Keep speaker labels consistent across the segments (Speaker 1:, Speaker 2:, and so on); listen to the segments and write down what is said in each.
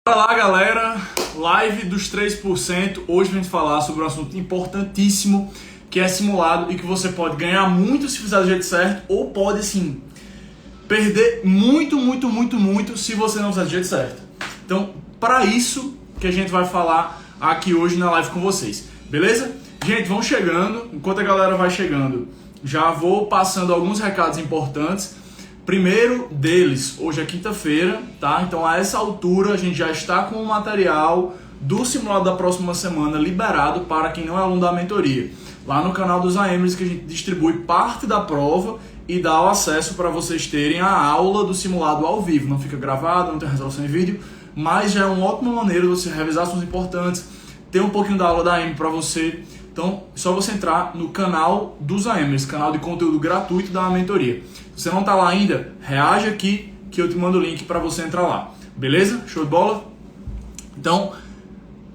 Speaker 1: Bora lá, galera, live dos 3%. Hoje a gente vai falar sobre um assunto importantíssimo que é simulado e que você pode ganhar muito se fizer do jeito certo ou pode, sim, perder muito se você não fizer do jeito certo. Então, para isso que a gente vai falar aqui hoje na live com vocês, beleza? Gente, vão chegando, enquanto a galera vai chegando, já vou passando alguns recados importantes. Primeiro deles, hoje é quinta-feira, tá? Então a essa altura a gente já está com o material do simulado da próxima semana liberado para quem não é aluno da mentoria. Lá no canal dos AMers que a gente distribui parte da prova e dá o acesso para vocês terem a aula do simulado ao vivo. Não fica gravado, não tem resolução em vídeo, mas já é uma ótima maneira de você revisar assuntos importantes, ter um pouquinho da aula da AM para você. Então, é só você entrar no canal dos AMers, canal de conteúdo gratuito da mentoria. Se você não está lá ainda, reage aqui que eu te mando o link para você entrar lá. Beleza? Show de bola? Então,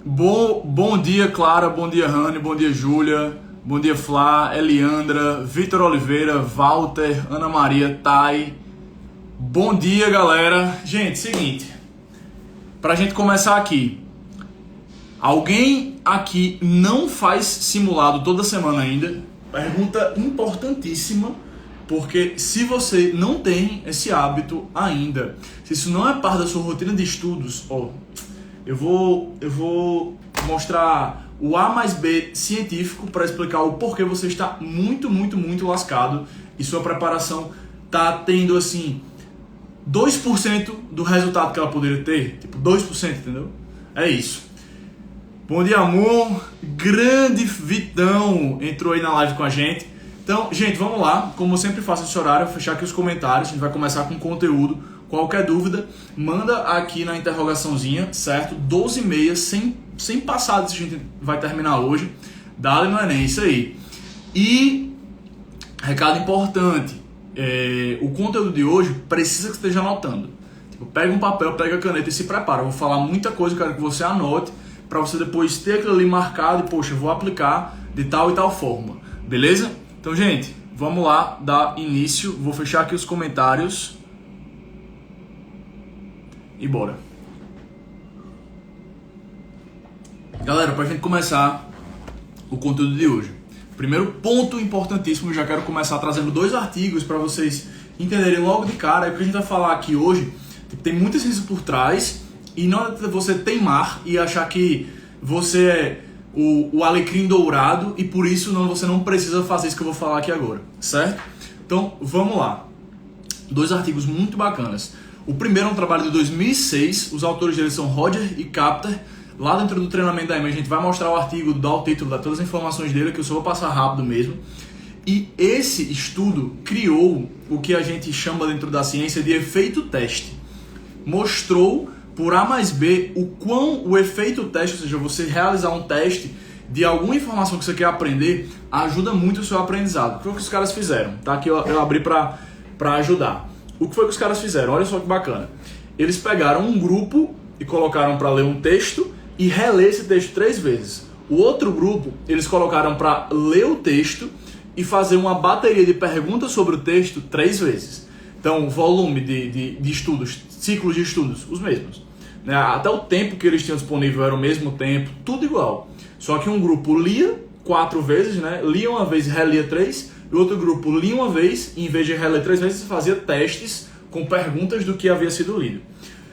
Speaker 1: bom dia, Clara, bom dia, Rani, bom dia, Júlia, bom dia, Flá, Eliandra, Vitor Oliveira, Walter, Ana Maria, Thay. Bom dia, galera. Gente, seguinte, para a gente começar aqui, alguém aqui não faz simulado toda semana ainda? Pergunta importantíssima, porque se você não tem esse hábito ainda, se isso não é parte da sua rotina de estudos, eu vou mostrar o A mais B científico para explicar o porquê você está muito lascado e sua preparação tá tendo assim 2% do resultado que ela poderia ter, tipo 2%, entendeu? É isso. Bom dia, amor. Grande Vitão entrou aí na live com a gente. Então, gente, vamos lá. Como eu sempre faço esse horário, vou fechar aqui os comentários. A gente vai começar com conteúdo. Qualquer dúvida, manda aqui na interrogaçãozinha, certo? 12h30, sem passar disso, a gente vai terminar hoje. Dá-lhe no Enem, isso aí. E, recado importante, o conteúdo de hoje precisa que você esteja anotando. Tipo, pega um papel, pega a caneta e se prepara. Eu vou falar muita coisa, eu quero que você anote, para você depois ter aquilo ali marcado e, poxa, eu vou aplicar de tal e tal forma. Beleza? Então, gente, vamos lá dar início. Vou fechar aqui os comentários. E bora. Galera, pra gente começar o conteúdo de hoje. Primeiro ponto importantíssimo, eu já quero começar trazendo 2 artigos para vocês entenderem logo de cara. É o que a gente vai falar aqui hoje. Tem muita ciência por trás. E não é você teimar e achar que você é o alecrim dourado e por isso você não precisa fazer isso que eu vou falar aqui agora, certo? Então, vamos lá. 2 artigos muito bacanas. O primeiro é um trabalho de 2006, os autores deles são Roger e Kapter. Lá dentro do treinamento da EMA a gente vai mostrar o artigo, dar o título, dar todas as informações dele, que eu só vou passar rápido mesmo. E esse estudo criou o que a gente chama dentro da ciência de efeito teste. Mostrou por A mais B o quão o efeito teste, ou seja, você realizar um teste de alguma informação que você quer aprender, ajuda muito o seu aprendizado. O que foi que os caras fizeram? Tá? Aqui eu abri para ajudar. O que foi que os caras fizeram? Olha só que bacana. Eles pegaram um grupo e colocaram para ler um texto e reler esse texto 3 vezes. O outro grupo, eles colocaram para ler o texto e fazer uma bateria de perguntas sobre o texto 3 vezes. Então, volume de estudos, ciclos de estudos, os mesmos. Até o tempo que eles tinham disponível era o mesmo tempo, tudo igual. Só que um grupo lia 4 vezes, né? Lia uma vez e relia 3, e o outro grupo lia uma vez e em vez de reler 3 vezes, fazia testes com perguntas do que havia sido lido.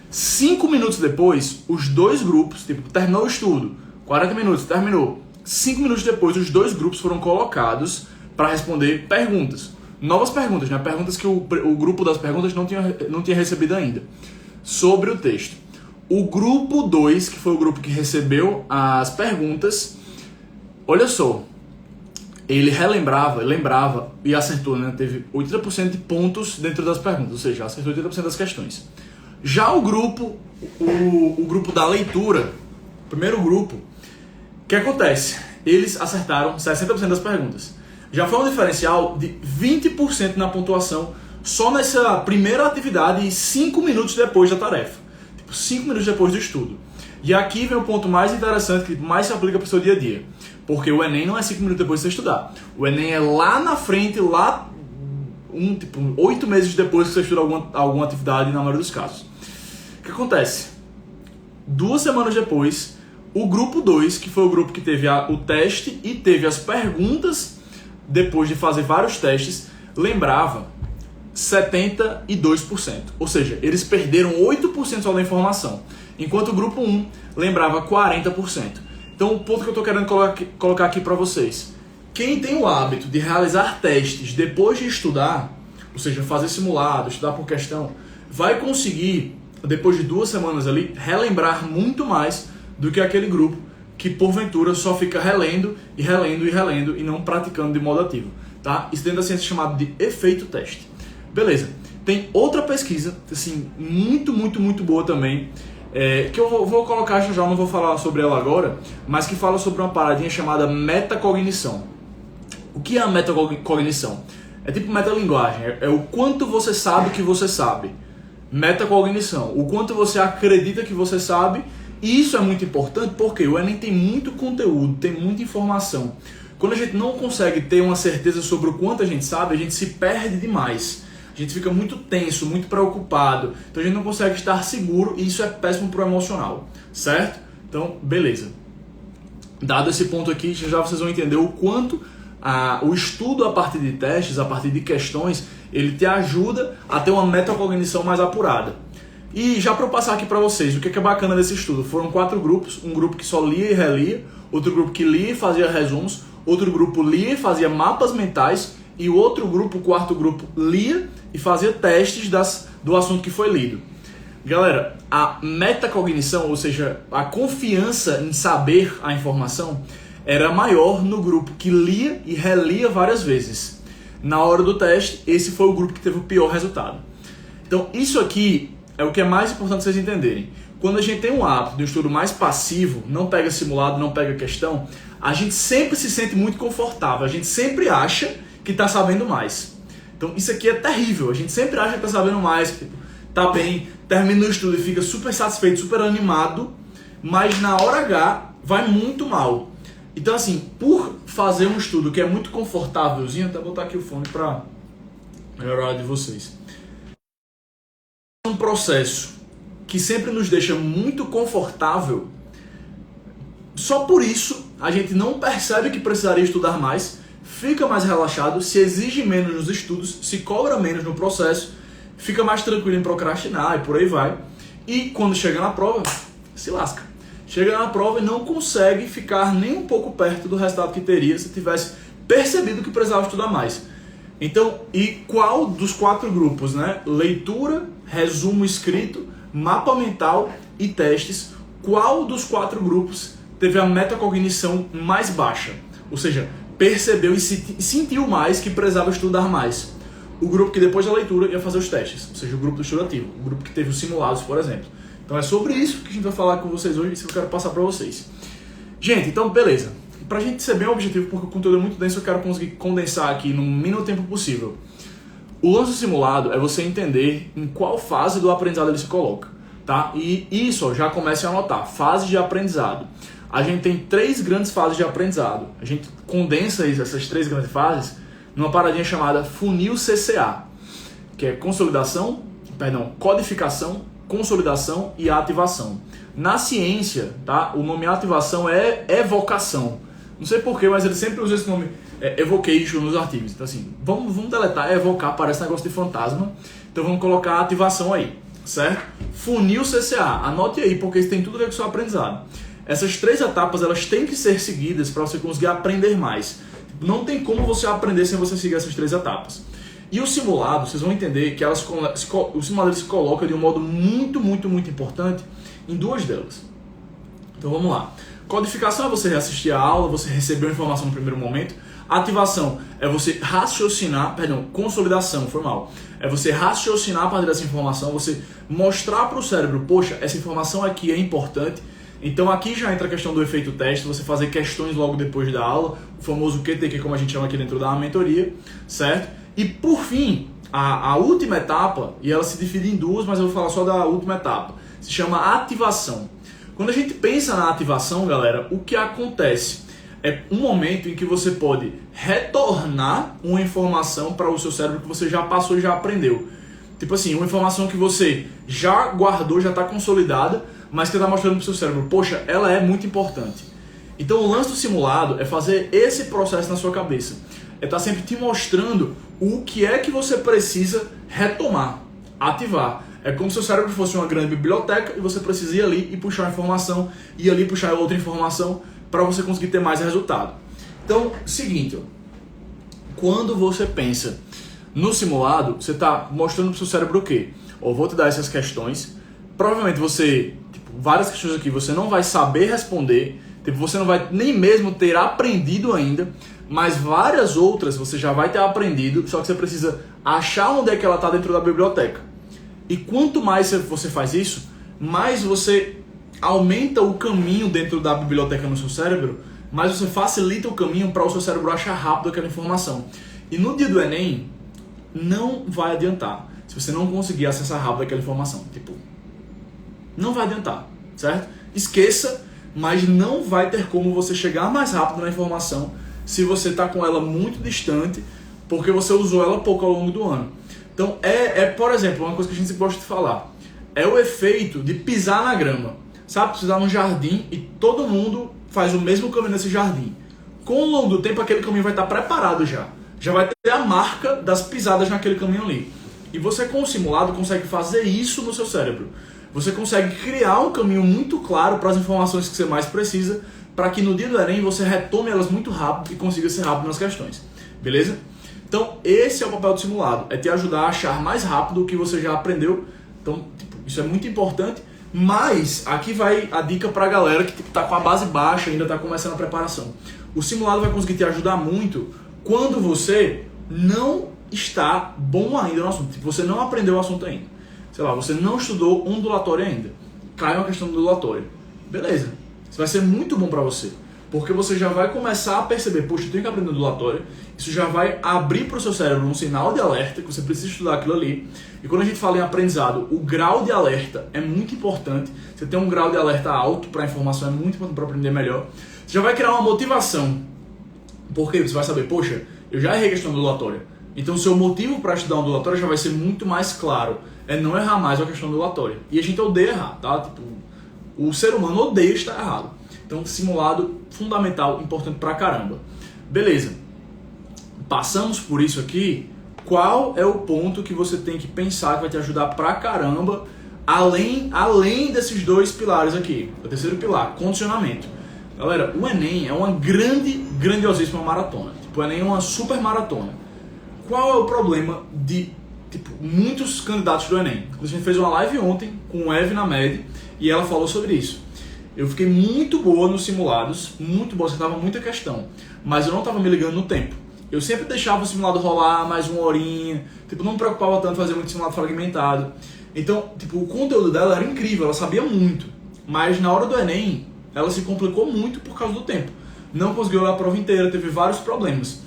Speaker 1: 5 minutos depois, os 2 grupos, terminou o estudo, 40 minutos, terminou. 5 minutos depois, os 2 grupos foram colocados para responder perguntas. Novas perguntas, né? Perguntas que o grupo das perguntas não tinha recebido ainda, sobre o texto. O grupo 2, que foi o grupo que recebeu as perguntas, olha só, ele lembrava e acertou, né? Teve 80% de pontos dentro das perguntas, ou seja, acertou 80% das questões. Já o grupo da leitura, o primeiro grupo, o que acontece? Eles acertaram 60% das perguntas. Já foi um diferencial de 20% na pontuação só nessa primeira atividade e 5 minutos depois da tarefa. 5 minutos depois do estudo. E aqui vem o ponto mais interessante, que mais se aplica para o seu dia a dia. Porque o Enem não é 5 minutos depois de você estudar. O Enem é lá na frente, 8 meses depois que você estuda alguma atividade, na maioria dos casos. O que acontece? 2 semanas depois, o grupo 2, que foi o grupo que teve o teste e teve as perguntas, depois de fazer vários testes, lembrava 72%. Ou seja, eles perderam 8% só da informação, enquanto o grupo 1 lembrava 40%. Então, o ponto que eu estou querendo colocar aqui para vocês: quem tem o hábito de realizar testes depois de estudar, ou seja, fazer simulado, estudar por questão, vai conseguir, depois de 2 semanas ali, relembrar muito mais do que aquele grupo que, porventura, só fica relendo e relendo e relendo e não praticando de modo ativo. Tá? Isso dentro da ciência é chamado de efeito teste. Beleza. Tem outra pesquisa, assim, muito boa também, que eu vou colocar já, não vou falar sobre ela agora, mas que fala sobre uma paradinha chamada metacognição. O que é a metacognição? É tipo metalinguagem, é o quanto você sabe que você sabe. Metacognição, o quanto você acredita que você sabe. E isso é muito importante porque o Enem tem muito conteúdo, tem muita informação. Quando a gente não consegue ter uma certeza sobre o quanto a gente sabe, a gente se perde demais. A gente fica muito tenso, muito preocupado. Então a gente não consegue estar seguro e isso é péssimo para o emocional, certo? Então, beleza. Dado esse ponto aqui, já vocês vão entender o quanto o estudo a partir de testes, a partir de questões, ele te ajuda a ter uma metacognição mais apurada. E já para eu passar aqui para vocês, o que é bacana desse estudo? Foram 4 grupos, um grupo que só lia e relia, outro grupo que lia e fazia resumos, outro grupo lia e fazia mapas mentais, e o outro grupo, o 4º grupo, lia e fazia testes do assunto que foi lido. Galera, a metacognição, ou seja, a confiança em saber a informação, era maior no grupo que lia e relia várias vezes. Na hora do teste, esse foi o grupo que teve o pior resultado. Então, isso aqui é o que é mais importante vocês entenderem. Quando a gente tem um hábito de um estudo mais passivo, não pega simulado, não pega questão, a gente sempre se sente muito confortável, a gente sempre acha que está sabendo mais. Então isso aqui é terrível, a gente sempre acha que está sabendo mais, que está bem, termina o estudo e fica super satisfeito, super animado, mas na hora H vai muito mal. Então assim, por fazer um estudo que é muito confortávelzinho, até botar aqui o fone para melhorar a de vocês. Um processo que sempre nos deixa muito confortável, só por isso a gente não percebe que precisaria estudar mais, fica mais relaxado, se exige menos nos estudos, se cobra menos no processo, fica mais tranquilo em procrastinar e por aí vai. E quando chega na prova, se lasca. Chega na prova e não consegue ficar nem um pouco perto do resultado que teria se tivesse percebido que precisava estudar mais. Então, e qual dos 4 grupos, né? Leitura, resumo escrito, mapa mental e testes, qual dos 4 grupos teve a metacognição mais baixa? Ou seja, percebeu e sentiu mais que precisava estudar mais. O grupo que depois da leitura ia fazer os testes, ou seja, o grupo do estudo ativo, o grupo que teve os simulados, por exemplo. Então é sobre isso que a gente vai falar com vocês hoje e isso que eu quero passar para vocês. Gente, então beleza. Pra gente ser bem objetivo, porque o conteúdo é muito denso, eu quero conseguir condensar aqui no mínimo tempo possível. O lance simulado é você entender em qual fase do aprendizado ele se coloca, tá? E isso, ó, já comece a anotar, fase de aprendizado. A gente tem 3 grandes fases de aprendizado. A gente condensa essas 3 grandes fases numa paradinha chamada funil CCA, que é codificação, consolidação e ativação. Na ciência, tá? O nome ativação é evocação. Não sei porquê, mas ele sempre usa esse nome, evocation, nos artigos. Então assim, vamos deletar, evocar, parece negócio de fantasma. Então vamos colocar ativação aí, certo? Funil CCA, anote aí, porque isso tem tudo a ver com o seu aprendizado. Essas 3 etapas, elas têm que ser seguidas para você conseguir aprender mais. Não tem como você aprender sem você seguir essas 3 etapas. E o simulado, vocês vão entender que o simulado se coloca de um modo muito importante em 2 delas. Então vamos lá. Codificação é você reassistir a aula, você recebeu a informação no primeiro momento. Ativação é você raciocinar, consolidação, foi mal. É você raciocinar a partir dessa informação, você mostrar para o cérebro, poxa, essa informação aqui é importante. Então aqui já entra a questão do efeito teste, você fazer questões logo depois da aula, o famoso QTQ, como a gente chama aqui dentro da mentoria, certo? E por fim, a última etapa, e ela se divide em 2, mas eu vou falar só da última etapa, se chama ativação. Quando a gente pensa na ativação, galera, o que acontece é um momento em que você pode retornar uma informação para o seu cérebro que você já passou e já aprendeu. Tipo assim, uma informação que você já guardou, já está consolidada, mas que está mostrando para o seu cérebro, poxa, ela é muito importante. Então o lance do simulado é fazer esse processo na sua cabeça. É estar sempre te mostrando o que é que você precisa retomar, ativar. É como se o seu cérebro fosse uma grande biblioteca e você precisa ir ali e puxar uma informação, ir ali puxar outra informação para você conseguir ter mais resultado. Então, seguinte, quando você pensa no simulado, você está mostrando para o seu cérebro o quê? Eu vou te dar essas questões. Provavelmente você, várias questões aqui, você não vai saber responder, você não vai nem mesmo ter aprendido ainda, mas várias outras você já vai ter aprendido, só que você precisa achar onde é que ela está dentro da biblioteca. E quanto mais você faz isso, mais você aumenta o caminho dentro da biblioteca no seu cérebro, mais você facilita o caminho para o seu cérebro achar rápido aquela informação. E no dia do Enem, não vai adiantar se você não conseguir acessar rápido aquela informação. Não vai adiantar, certo? Esqueça, mas não vai ter como você chegar mais rápido na informação se você está com ela muito distante, porque você usou ela pouco ao longo do ano. Então, por exemplo, uma coisa que a gente gosta de falar, é o efeito de pisar na grama. Sabe, você está num jardim e todo mundo faz o mesmo caminho nesse jardim. Com o longo do tempo, aquele caminho vai estar preparado já. Já vai ter a marca das pisadas naquele caminho ali. E você, com o simulado, consegue fazer isso no seu cérebro. Você consegue criar um caminho muito claro para as informações que você mais precisa, para que no dia do Enem você retome elas muito rápido e consiga ser rápido nas questões. Beleza? Então, esse é o papel do simulado. É te ajudar a achar mais rápido o que você já aprendeu. Então, isso é muito importante. Mas, aqui vai a dica para a galera que está com a base baixa, ainda está começando a preparação. O simulado vai conseguir te ajudar muito quando você não está bom ainda no assunto. Você não aprendeu o assunto ainda. Sei lá, você não estudou ondulatória ainda. Cai uma questão ondulatória. Beleza. Isso vai ser muito bom para você. Porque você já vai começar a perceber, poxa, eu tenho que aprender ondulatória. Isso já vai abrir para o seu cérebro um sinal de alerta, que você precisa estudar aquilo ali. E quando a gente fala em aprendizado, o grau de alerta é muito importante. Você tem um grau de alerta alto para a informação, é muito importante para aprender melhor. Você já vai criar uma motivação. Porque você vai saber, poxa, eu já errei a questão ondulatória. Então o seu motivo para estudar ondulatória já vai ser muito mais claro. É não errar mais a questão ondulatória. E a gente odeia errar, tá? O ser humano odeia estar errado. Então, simulado fundamental, importante pra caramba. Beleza. Passamos por isso aqui. Qual é o ponto que você tem que pensar que vai te ajudar pra caramba, além desses dois pilares aqui? O terceiro pilar, condicionamento. Galera, o Enem é uma grandiosíssima maratona. O Enem é uma super maratona. Qual é o problema de muitos candidatos do Enem? A gente fez uma live ontem com o Eve na MED e ela falou sobre isso. Eu fiquei muito boa nos simulados, muito boa, acertava muita questão, mas eu não estava me ligando no tempo. Eu sempre deixava o simulado rolar mais uma horinha, não me preocupava tanto em fazer muito simulado fragmentado. Então, o conteúdo dela era incrível, ela sabia muito, mas na hora do Enem, ela se complicou muito por causa do tempo. Não conseguiu ler a prova inteira, teve vários problemas.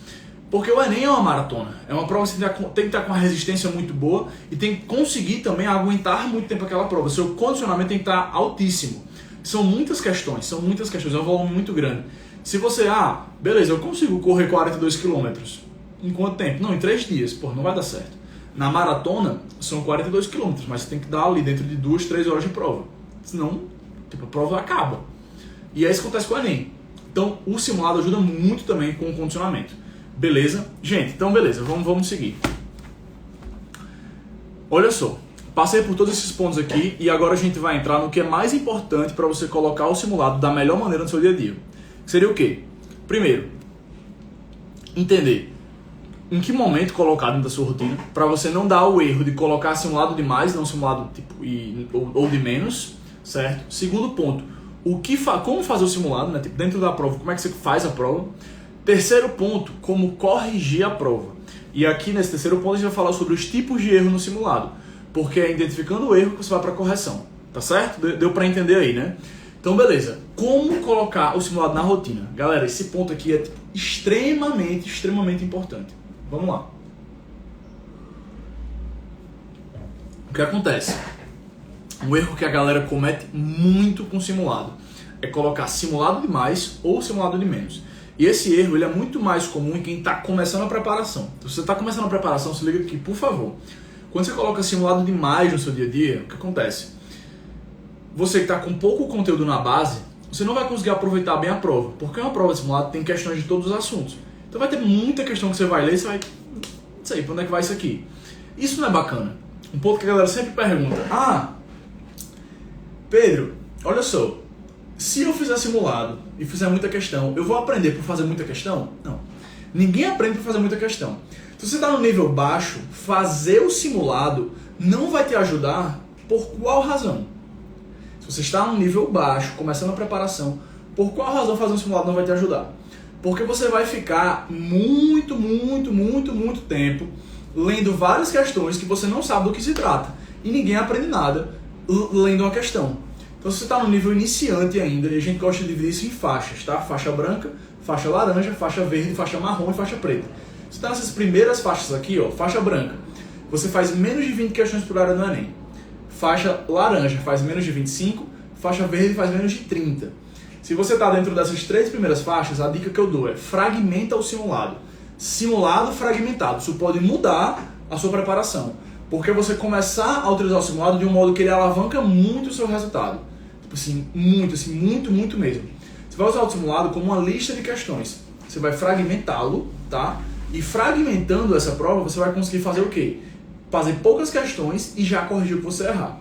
Speaker 1: Porque o Enem é uma maratona, é uma prova que você tem que estar com uma resistência muito boa e tem que conseguir também aguentar muito tempo aquela prova. Seu condicionamento tem que estar altíssimo. São muitas questões, é um volume muito grande. Se você, beleza, eu consigo correr 42 km. Em quanto tempo? Não, em 3 dias. Pô, não vai dar certo. Na maratona, são 42 km, mas você tem que dar ali dentro de 2, 3 horas de prova. Senão, a prova acaba. E é isso que acontece com o Enem. Então, o simulado ajuda muito também com o condicionamento. Beleza? Gente, então beleza, vamos seguir. Olha só. Passei por todos esses pontos aqui e agora a gente vai entrar no que é mais importante para você colocar o simulado da melhor maneira no seu dia a dia. Seria o quê? Primeiro, entender em que momento colocar dentro da sua rotina para você não dar o erro de colocar simulado de mais, não simulado ou de menos, certo? Segundo ponto, como fazer o simulado, né? Dentro da prova, como é que você faz a prova. Terceiro ponto, como corrigir a prova. E aqui nesse terceiro ponto a gente vai falar sobre os tipos de erro no simulado. Porque é identificando o erro que você vai para a correção. Tá certo? Deu para entender aí, né? Então, beleza. Como colocar o simulado na rotina? Galera, esse ponto aqui é extremamente importante. Vamos lá. O que acontece? Um erro que a galera comete muito com simulado é colocar simulado de mais ou simulado de menos. E esse erro ele é muito mais comum em quem está começando a preparação. Então, se você está começando a preparação, se liga aqui, por favor. Quando você coloca simulado demais no seu dia a dia, o que acontece? você que está com pouco conteúdo na base, você não vai conseguir aproveitar bem a prova, porque uma prova de simulado tem questões de todos os assuntos. Então vai ter muita questão que você vai ler e você vai... Não sei, para onde é que vai isso aqui? Isso não é bacana. Um ponto que a galera sempre pergunta: Pedro, olha só, se eu fizer simulado e fizer muita questão, eu vou aprender por fazer muita questão? Não. Ninguém aprende por fazer muita questão. Se você está no nível baixo, fazer o simulado não vai te ajudar por qual razão? Se você está no nível baixo, começando a preparação, por qual razão fazer um simulado não vai te ajudar? Porque você vai ficar muito tempo lendo várias questões que você não sabe do que se trata. E ninguém aprende nada lendo uma questão. Então se você está no nível iniciante ainda, e a gente gosta de dividir isso em faixas, tá? Faixa branca, faixa laranja, faixa verde, faixa marrom e faixa preta. Você está nessas primeiras faixas aqui, ó, faixa branca, você faz menos de 20 questões por área do Enem. Faixa laranja faz menos de 25, faixa verde faz menos de 30. Se você está dentro dessas 3 primeiras faixas, a dica que eu dou é fragmenta o simulado. Simulado fragmentado. Isso pode mudar a sua preparação. Porque você começar a utilizar o simulado de um modo que ele alavanca muito o seu resultado. Tipo assim, muito mesmo. Você vai usar o simulado como uma lista de questões. Você vai fragmentá-lo, tá? E fragmentando essa prova, você vai conseguir fazer o quê? Fazer poucas questões e já corrigir o que você errar.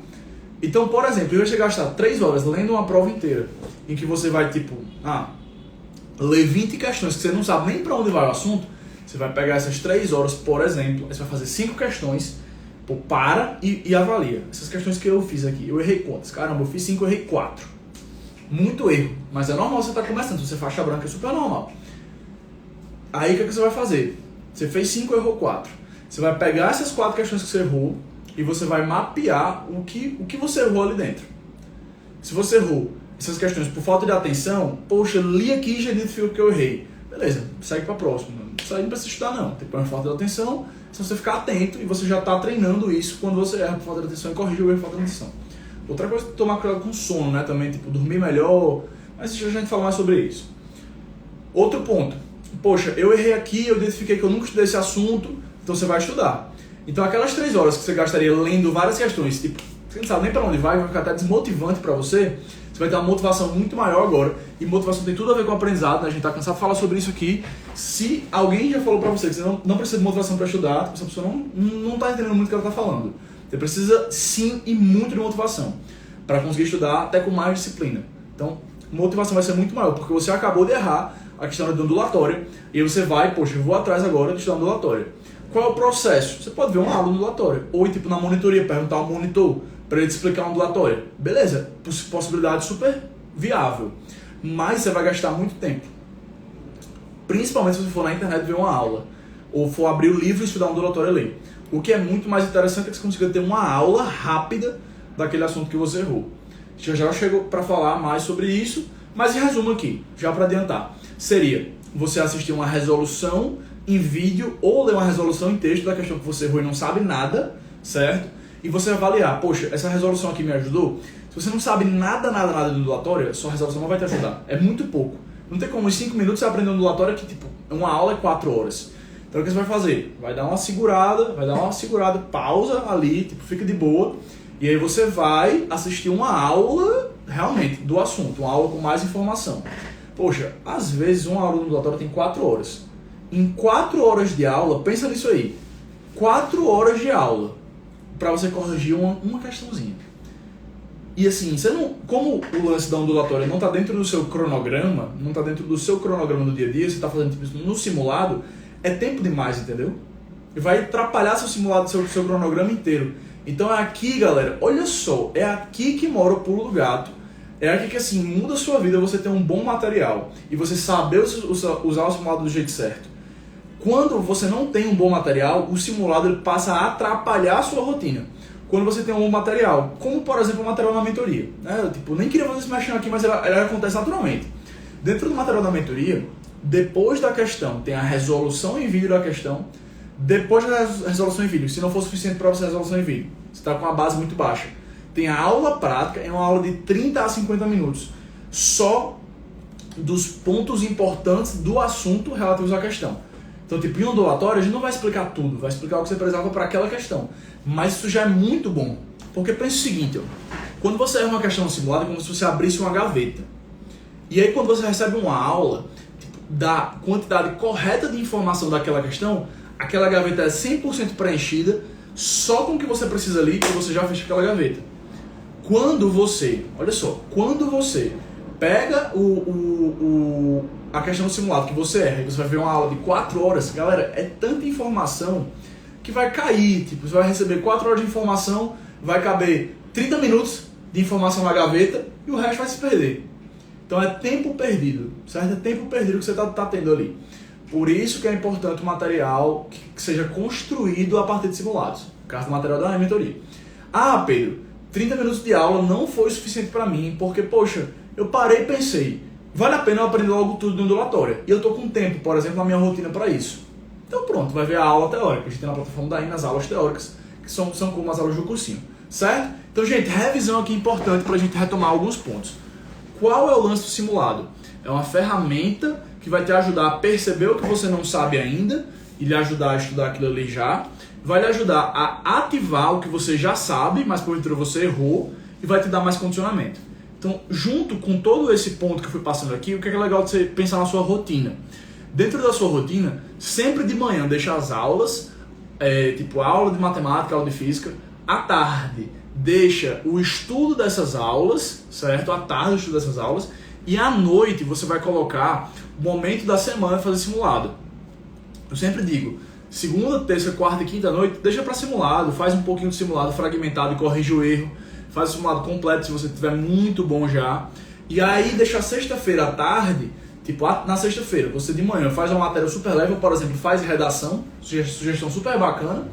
Speaker 1: Então, por exemplo, eu ia gastar 3 horas lendo uma prova inteira, em que você vai, tipo, ler 20 questões que você não sabe nem para onde vai o assunto. Você vai pegar essas 3 horas, por exemplo, aí você vai fazer 5 questões, para e avalia. Essas questões que eu fiz aqui, eu errei quantas? Caramba, eu fiz 5, eu errei 4. Muito erro, mas é normal você estar começando. Se você faixa branca, é super normal. Aí o que você vai fazer? Você fez 5, errou 4. Você vai pegar essas 4 questões que você errou e você vai mapear o que você errou ali dentro. Se você errou essas questões por falta de atenção, poxa, li aqui e já identifiquei o que eu errei. Beleza, segue para a próxima. Isso aí não precisa estudar não. Tem por falta de atenção, se você ficar atento e você já está treinando isso quando você erra por falta de atenção e corrige o erro por falta de atenção. Outra coisa é tomar cuidado com sono, né? Também, tipo, dormir melhor, mas já a gente fala mais sobre isso. Outro ponto. Poxa, eu errei aqui, eu identifiquei que eu nunca estudei esse assunto, então você vai estudar. Então aquelas 3 horas que você gastaria lendo várias questões, tipo, você não sabe nem para onde vai ficar até desmotivante para você, você vai ter uma motivação muito maior agora, e motivação tem tudo a ver com o aprendizado, né? A gente tá cansado de falar sobre isso aqui. Se alguém já falou para você que você não precisa de motivação para estudar, essa pessoa não tá entendendo muito o que ela tá falando. Você precisa sim e muito de motivação para conseguir estudar até com mais disciplina. Então, motivação vai ser muito maior, porque você acabou de errar a questão da ondulatória, e aí você vai, poxa, eu vou atrás agora de estudar ondulatória. Qual é o processo? Você pode ver uma aula ondulatória, ou tipo na monitoria, perguntar ao monitor para ele te explicar uma ondulatória. Beleza, possibilidade super viável, mas você vai gastar muito tempo. Principalmente se você for na internet ver uma aula, ou for abrir o livro e estudar uma ondulatória e ler. O que é muito mais interessante é que você consiga ter uma aula rápida daquele assunto que você errou. Já chego para falar mais sobre isso, mas em resumo aqui, já para adiantar, seria você assistir uma resolução em vídeo ou ler uma resolução em texto da questão que você errou e não sabe nada, certo? E você avaliar, poxa, essa resolução aqui me ajudou? Se você não sabe nada de ondulatória, sua resolução não vai te ajudar. É muito pouco. Não tem como em 5 minutos você aprender ondulatória que, tipo, uma aula é 4 horas. Então o que você vai fazer? Vai dar uma segurada, pausa ali, tipo, fica de boa. E aí você vai assistir uma aula, realmente, do assunto, uma aula com mais informação. Poxa, às vezes uma aula de ondulatória tem 4 horas. Em 4 horas de aula, pensa nisso aí. 4 horas de aula para você corrigir uma questãozinha. E assim, você não, como o lance da ondulatória não está dentro do seu cronograma, do dia a dia, você está fazendo tipo, no simulado, é tempo demais, entendeu? E vai atrapalhar seu simulado, seu cronograma inteiro. Então é aqui, galera, olha só, é aqui que mora o pulo do gato. É aqui que assim, muda a sua vida você ter um bom material e você saber usar o simulado do jeito certo. Quando você não tem um bom material, o simulado ele passa a atrapalhar a sua rotina. Quando você tem um bom material, como por exemplo o material na mentoria, né? Eu, tipo, nem queria fazer esse mexendo aqui, mas ela acontece naturalmente. Dentro do material da mentoria, depois da questão, tem a resolução em vídeo da questão. Depois da resolução em vídeo, se não for suficiente para você a resolução em vídeo, você está com uma base muito baixa. Tem a aula prática, é uma aula de 30 a 50 minutos, só dos pontos importantes do assunto relativos à questão. Então, tipo, em ondulatório, a gente não vai explicar tudo, vai explicar o que você precisava para aquela questão. Mas isso já é muito bom. Porque pensa o seguinte, ó, Quando você erra uma questão no simulado, é como se você abrisse uma gaveta. E aí quando você recebe uma aula, tipo, da quantidade correta de informação daquela questão, aquela gaveta é 100% preenchida, só com o que você precisa ali, e você já fecha aquela gaveta. Quando você, olha só, quando você pega a questão do simulado que você erra, e você vai ver uma aula de 4 horas, galera, é tanta informação que vai cair, tipo, você vai receber 4 horas de informação, vai caber 30 minutos de informação na gaveta e o resto vai se perder. Então é tempo perdido, certo? É tempo perdido que você tá tendo ali. Por isso que é importante o material que seja construído a partir de simulados. No caso do material da mentoria. Ah, Pedro, 30 minutos de aula não foi suficiente para mim, porque, poxa, eu parei e pensei, vale a pena eu aprender logo tudo de ondulatória. E eu tô com tempo, por exemplo, na minha rotina para isso. Então pronto, vai ver a aula teórica. A gente tem na plataforma da INA as aulas teóricas, que são como as aulas do cursinho, certo? Então, gente, revisão aqui importante para a gente retomar alguns pontos. Qual é o lance do simulado? É uma ferramenta que vai te ajudar a perceber o que você não sabe ainda e lhe ajudar a estudar aquilo ali já. Vai lhe ajudar a ativar o que você já sabe, mas porventura você errou, e vai te dar mais condicionamento. Então, junto com todo esse ponto que eu fui passando aqui, o que é legal de você pensar na sua rotina? Dentro da sua rotina, sempre de manhã deixa as aulas, tipo aula de matemática, aula de física. À tarde, deixa o estudo dessas aulas, certo? À tarde, o estudo dessas aulas. E à noite, você vai colocar o momento da semana fazer simulado. Eu sempre digo, segunda, terça, quarta e quinta noite, deixa para simulado, faz um pouquinho de simulado fragmentado e corrige o erro. Faz o simulado completo se você tiver muito bom já. E aí deixa sexta-feira à tarde, tipo na sexta-feira, você de manhã faz uma matéria super leve, por exemplo, faz redação, sugestão super bacana.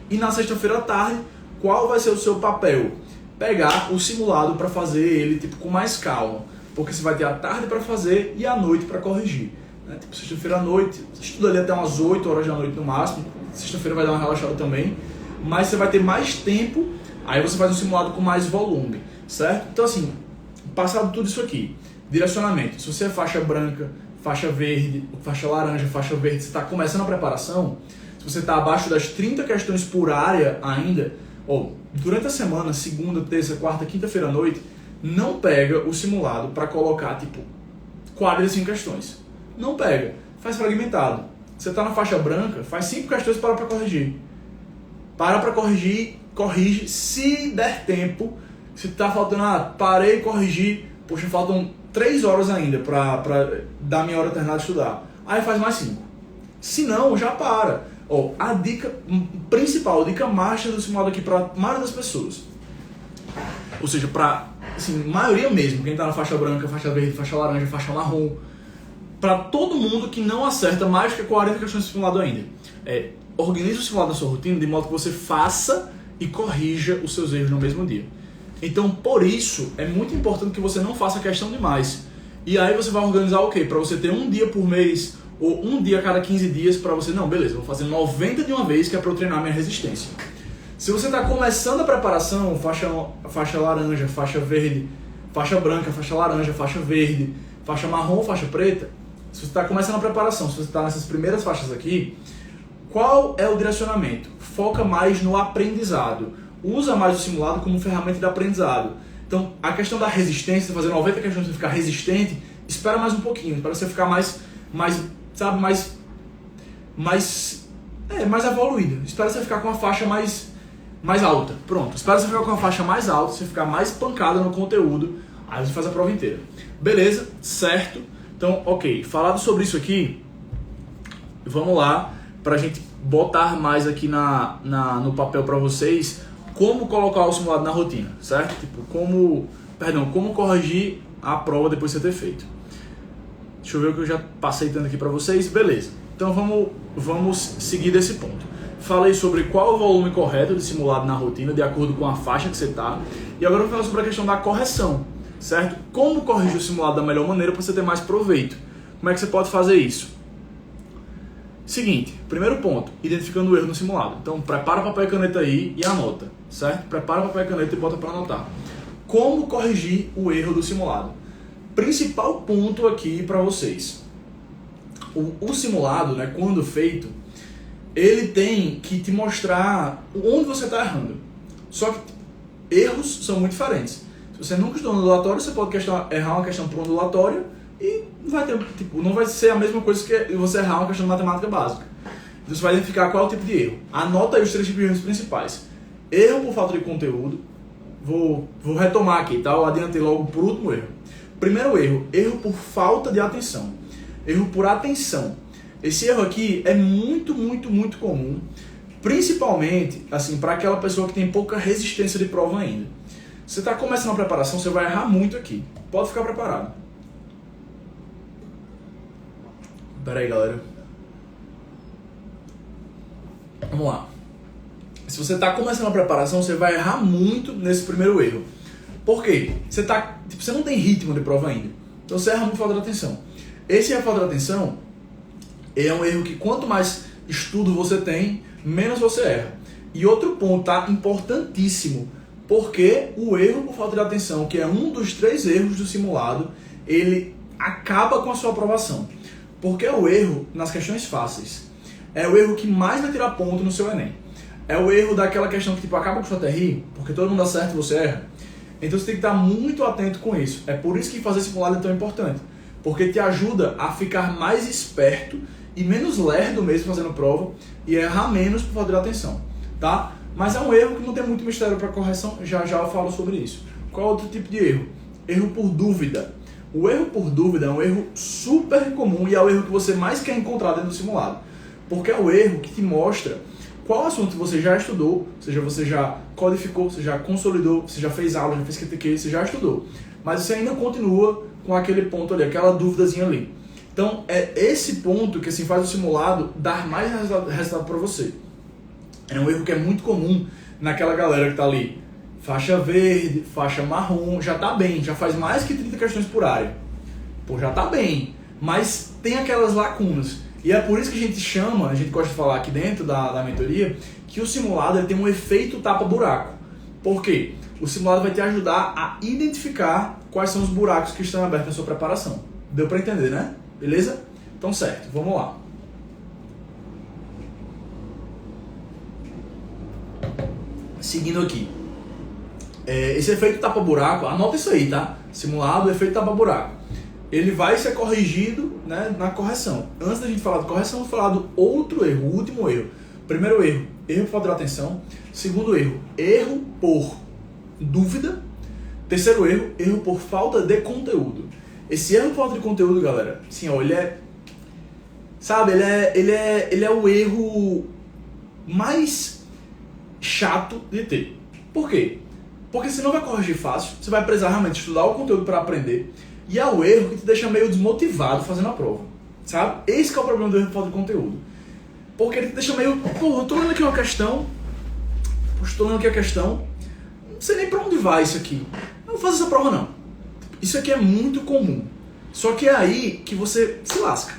Speaker 1: E na sexta-feira à tarde, qual vai ser o seu papel? Pegar o simulado para fazer ele tipo com mais calma. Porque você vai ter a tarde para fazer e a noite para corrigir. Né? Tipo, sexta-feira à noite, você estuda ali até umas 8 horas da noite no máximo. Sexta-feira vai dar uma relaxada também. Mas você vai ter mais tempo, aí você faz um simulado com mais volume, certo? Então assim, passado tudo isso aqui, direcionamento. Se você é faixa branca, faixa verde, faixa laranja, faixa verde, você está começando a preparação, se você está abaixo das 30 questões por área ainda, ou durante a semana, segunda, terça, quarta, quinta-feira à noite, não pega o simulado para colocar, tipo, 45 questões. Não pega. Faz fragmentado. Você está na faixa branca, faz 5 questões para corrigir. Para corrigir, corrige. Se der tempo, se está faltando, parei e corrigi, poxa, faltam 3 horas ainda para dar minha hora terminada de estudar. Aí faz mais 5. Se não, já para. A dica principal, a dica master do simulado aqui para a maioria das pessoas. Ou seja, para assim, maioria mesmo, quem está na faixa branca, faixa verde, faixa laranja, faixa marrom, para todo mundo que não acerta mais que 40 questões de simulado ainda. Organize o simulado na sua rotina de modo que você faça e corrija os seus erros no mesmo dia. Então, por isso, é muito importante que você não faça questão demais. E aí você vai organizar o quê? Para você ter um dia por mês ou um dia a cada 15 dias para você, não, beleza, vou fazer 90 de uma vez que é para eu treinar minha resistência. Se você está começando a preparação, faixa laranja, faixa verde, faixa branca, faixa laranja, faixa verde, faixa marrom, faixa preta, se você está começando a preparação, se você está nessas primeiras faixas aqui, qual é o direcionamento? Foca mais no aprendizado. Usa mais o simulado como ferramenta de aprendizado. Então, a questão da resistência, fazer 90 questões para ficar resistente, espera mais um pouquinho, para você ficar mais evoluída. Espera você ficar com uma faixa mais alta. Pronto, espera você ficar com uma faixa mais alta, você ficar mais pancada no conteúdo, aí você faz a prova inteira. Beleza? Certo? Então, ok, falado sobre isso aqui, vamos lá para a gente botar mais aqui no papel para vocês como colocar o simulado na rotina, certo? Tipo, como corrigir a prova depois de você ter feito. Deixa eu ver o que eu já passei tanto aqui para vocês. Beleza. Então vamos seguir desse ponto. Falei sobre qual é o volume correto de simulado na rotina, de acordo com a faixa que você está. E agora eu vou falar sobre a questão da correção, certo? Como corrigir o simulado da melhor maneira para você ter mais proveito. Como é que você pode fazer isso? Seguinte, primeiro ponto, identificando o erro no simulado. Então, prepara papel e caneta aí e anota, certo? Prepara papel e caneta e bota para anotar. Como corrigir o erro do simulado? Principal ponto aqui para vocês. O simulado, né, quando feito, ele tem que te mostrar onde você está errando. Só que erros são muito diferentes. Se você nunca estudou no ondulatório, você pode errar uma questão por ondulatório e não vai ser a mesma coisa que você errar uma questão de matemática básica. Então você vai identificar qual é o tipo de erro. Anota aí os 3 tipos de erros principais. Erro por falta de conteúdo. Vou retomar aqui, tá? Eu adiantei logo por último erro. Primeiro erro, erro por falta de atenção. Erro por atenção. Esse erro aqui é muito, muito, muito comum, principalmente assim, para aquela pessoa que tem pouca resistência de prova ainda. Você está começando a preparação, você vai errar muito aqui. Pode ficar preparado. Pera aí, galera. Vamos lá. Se você está começando a preparação, você vai errar muito nesse primeiro erro. Por quê? Você não tem ritmo de prova ainda. Então você erra muito falta de atenção. Esse erro falta de atenção é um erro que quanto mais estudo você tem, menos você erra. E outro ponto, tá? Importantíssimo. Porque o erro por falta de atenção, que é um dos 3 erros do simulado, ele acaba com a sua aprovação. Porque é o erro nas questões fáceis. É o erro que mais vai tirar ponto no seu Enem. É o erro daquela questão que acaba com o até rir, porque todo mundo acerta e você erra. Então você tem que estar muito atento com isso. É por isso que fazer simulado é tão importante. Porque te ajuda a ficar mais esperto e menos lerdo mesmo fazendo prova e errar menos por falta de atenção, tá? Mas é um erro que não tem muito mistério para correção, já eu falo sobre isso. Qual é outro tipo de erro? Erro por dúvida. O erro por dúvida é um erro super comum e é o erro que você mais quer encontrar dentro do simulado. Porque é o erro que te mostra qual assunto você já estudou, ou seja, você já codificou, você já consolidou, você já fez aula, já fez QTQ, você já estudou. Mas você ainda continua com aquele ponto ali, aquela dúvidazinha ali. Então é esse ponto que assim, faz o simulado dar mais resultado para você. É um erro que é muito comum naquela galera que está ali, faixa verde, faixa marrom, já está bem, já faz mais que 30 questões por área. Pô, já está bem, mas tem aquelas lacunas. E é por isso que a gente gosta de falar aqui dentro da mentoria, que o simulado ele tem um efeito tapa-buraco. Por quê? O simulado vai te ajudar a identificar quais são os buracos que estão abertos na sua preparação. Deu para entender, né? Beleza? Então, certo, vamos lá. Seguindo aqui. Esse efeito tapa-buraco, anota isso aí, tá? Simulado, efeito tapa-buraco. Ele vai ser corrigido, né, na correção. Antes da gente falar de correção, vamos falar do outro erro, o último erro. Primeiro erro, erro por falta de atenção. Segundo erro, erro por dúvida. Terceiro erro, erro por falta de conteúdo. Esse erro por falta de conteúdo, galera, assim, ó, ele é o erro mais chato de ter. Por quê? Porque você não vai corrigir fácil, você vai precisar realmente estudar o conteúdo para aprender. E é o erro que te deixa meio desmotivado fazendo a prova, sabe? Esse que é o problema do erro por falta de conteúdo. Porque ele te deixa meio, pô, eu tô lendo aqui uma questão, não sei nem pra onde vai isso aqui. Não vou fazer essa prova não. Isso aqui é muito comum. Só que é aí que você se lasca.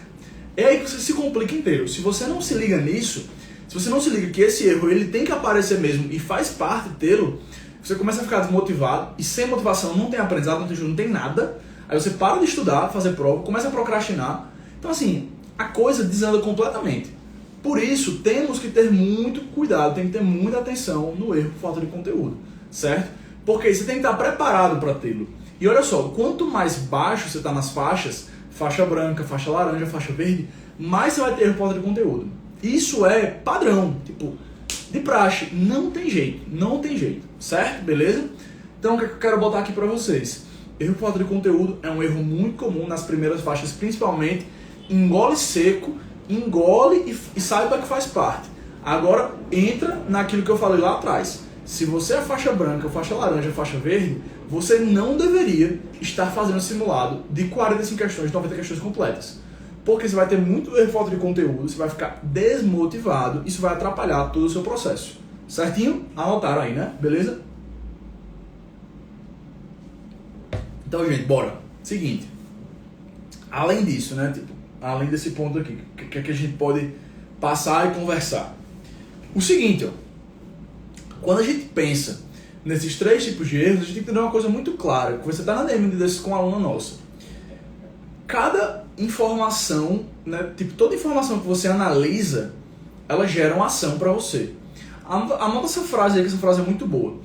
Speaker 1: É aí que você se complica inteiro. Se você não se liga nisso, se você não se liga que esse erro ele tem que aparecer mesmo e faz parte de tê-lo, você começa a ficar desmotivado e sem motivação não tem aprendizado, não tem nada. Aí você para de estudar, fazer prova, começa a procrastinar. Então assim, a coisa desanda completamente. Por isso, temos que ter muito cuidado, tem que ter muita atenção no erro por falta de conteúdo, certo? Porque você tem que estar preparado para tê-lo. E olha só, quanto mais baixo você está nas faixas, faixa branca, faixa laranja, faixa verde, mais você vai ter erro por falta de conteúdo. Isso é padrão, tipo, de praxe, não tem jeito, certo? Beleza? Então o que eu quero botar aqui para vocês? Erro por falta de conteúdo é um erro muito comum nas primeiras faixas, principalmente. Engole seco, engole e saiba que faz parte. Agora entra naquilo que eu falei lá atrás. Se você é faixa branca, faixa laranja, faixa verde, você não deveria estar fazendo simulado de 45 questões, 90 questões completas. Porque você vai ter muito erro por falta de conteúdo, você vai ficar desmotivado, isso vai atrapalhar todo o seu processo. Certinho? Anotaram aí, né? Beleza? Então, gente, bora. Seguinte. Além disso, né? Tipo, além desse ponto aqui, que a gente pode passar e conversar. O seguinte, ó. Quando a gente pensa nesses 3 tipos de erros, a gente tem que ter uma coisa muito clara. Que você está na DM desse com uma aluna nossa. Cada informação, né? Tipo, toda informação que você analisa, ela gera uma ação para você. Anota essa frase aí, que essa frase é muito boa.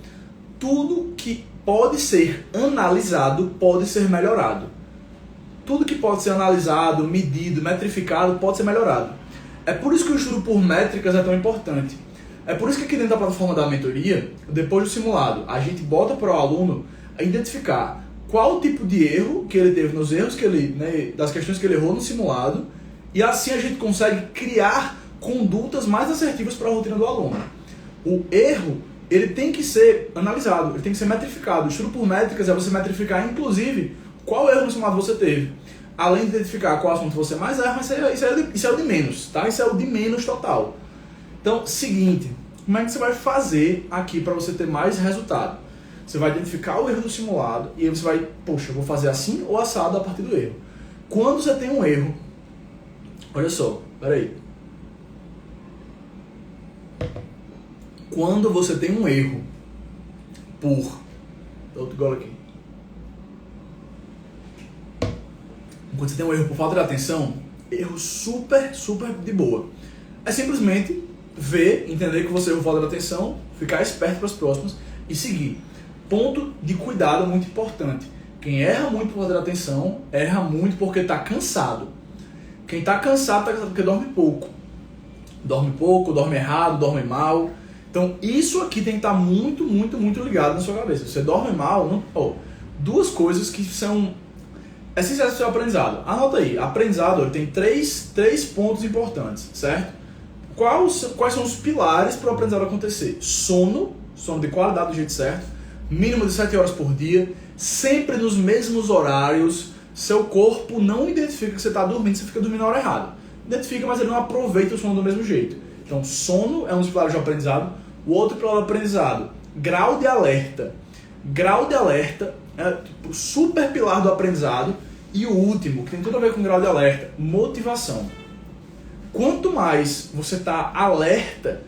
Speaker 1: Tudo que pode ser analisado, pode ser melhorado. Tudo que pode ser analisado, medido, metrificado, pode ser melhorado. É por isso que o estudo por métricas é tão importante. É por isso que aqui dentro da plataforma da mentoria, depois do simulado, a gente bota para o aluno identificar qual o tipo de erro que ele teve nos erros que ele, né, das questões que ele errou no simulado, e assim a gente consegue criar condutas mais assertivas para a rotina do aluno. O erro, ele tem que ser analisado, ele tem que ser metrificado. O estudo por métricas é você metrificar, inclusive, qual erro no simulado você teve. Além de identificar qual assunto você mais erra, mas isso é o de menos, tá? Isso é o de menos total. Então, seguinte, como é que você vai fazer aqui para você ter mais resultado? Você vai identificar o erro do simulado e aí você vai, poxa, eu vou fazer assim ou assado a partir do erro. Quando você tem um erro, olha só, peraí. Quando você tem um erro por... outro gole aqui. Quando você tem um erro por falta de atenção, erro super de boa. É simplesmente ver, entender que você errou por falta de atenção, ficar esperto para os próximos e seguir. Ponto de cuidado muito importante. Quem erra muito por falta de atenção, erra muito porque está cansado. Quem está cansado porque dorme pouco. Dorme pouco, dorme errado, dorme mal. Então isso aqui tem que estar muito ligado na sua cabeça. Você dorme mal, não... duas coisas que são essenciais para o seu aprendizado. Anota aí, aprendizado tem três pontos importantes, certo? Quais são os pilares para o aprendizado acontecer? Sono de qualidade do jeito certo, mínimo de 7 horas por dia, sempre nos mesmos horários. Seu corpo não identifica que você está dormindo, você fica dormindo na hora errada. Identifica, mas ele não aproveita o sono do mesmo jeito. Então, sono é um dos pilares do aprendizado. O outro pilar do aprendizado, grau de alerta. Grau de alerta é o super pilar do aprendizado. E o último, que tem tudo a ver com grau de alerta, motivação. Quanto mais você está alerta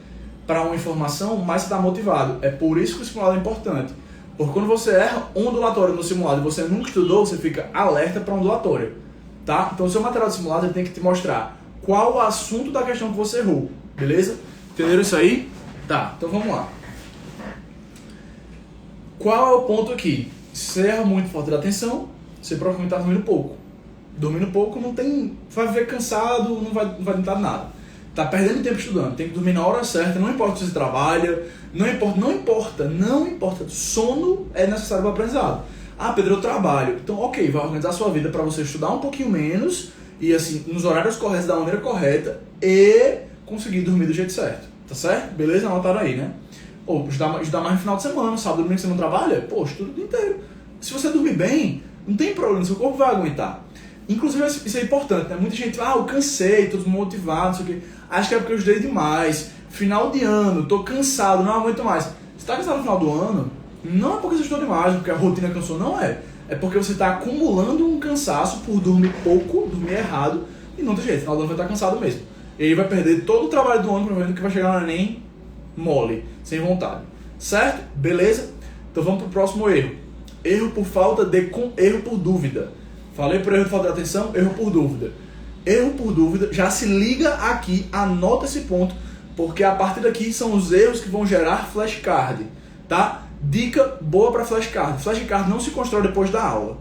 Speaker 1: para uma informação, mais você está motivado. É por isso que o simulado é importante. Porque quando você erra ondulatório no simulado e você nunca estudou, você fica alerta para ondulatório. Tá? Então o seu material de simulado ele tem que te mostrar qual o assunto da questão que você errou. Beleza? Entenderam isso aí? Tá, então vamos lá. Qual é o ponto aqui? Se você erra muito falta de atenção, você provavelmente está dormindo pouco. Dormindo pouco não tem... vai viver cansado, não vai adiantar nada. Tá perdendo tempo estudando, tem que dormir na hora certa, não importa se você trabalha, não importa. Sono é necessário para o aprendizado. Ah, Pedro, eu trabalho. Então, ok, vai organizar a sua vida para você estudar um pouquinho menos e assim, nos horários corretos, da maneira correta e conseguir dormir do jeito certo. Tá certo? Beleza? Anotaram aí, né? Ou estudar mais no final de semana, sábado, domingo que você não trabalha, pô, estuda o dia inteiro. Se você dormir bem, não tem problema, seu corpo vai aguentar. Inclusive, isso é importante, né? Muita gente, eu cansei, tô desmotivado, não sei o quê. Acho que é porque eu estudei demais. Final de ano, tô cansado, não aguento mais. Você tá cansado no final do ano, não é porque você estudou demais, porque a rotina cansou, não é. É porque você tá acumulando um cansaço por dormir pouco, dormir errado, e não tem jeito, no final do ano vai estar cansado mesmo. E aí vai perder todo o trabalho do ano, provavelmente, que vai chegar no Enem mole, sem vontade. Certo? Beleza? Então vamos pro próximo erro. Erro por falta de... erro por dúvida. Falei por erro de falta de atenção, erro por dúvida. Erro por dúvida, já se liga aqui, anota esse ponto, porque a partir daqui são os erros que vão gerar flashcard, tá? Dica boa para flashcard. Flashcard não se constrói depois da aula.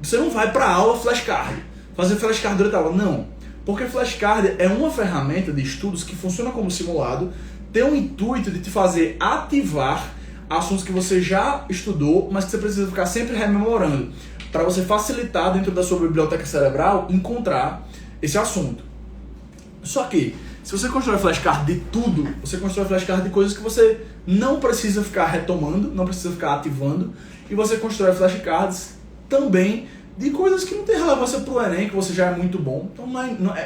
Speaker 1: Você não vai para a aula flashcard, fazer flashcard durante a aula, não. Porque flashcard é uma ferramenta de estudos que funciona como simulado, tem o intuito de te fazer ativar assuntos que você já estudou, mas que você precisa ficar sempre rememorando, para você facilitar dentro da sua biblioteca cerebral encontrar esse assunto. Só que, se você constrói flashcard de tudo, você constrói flashcard de coisas que você não precisa ficar retomando, não precisa ficar ativando, e você constrói flashcards também de coisas que não tem relevância para o Enem, que você já é muito bom, então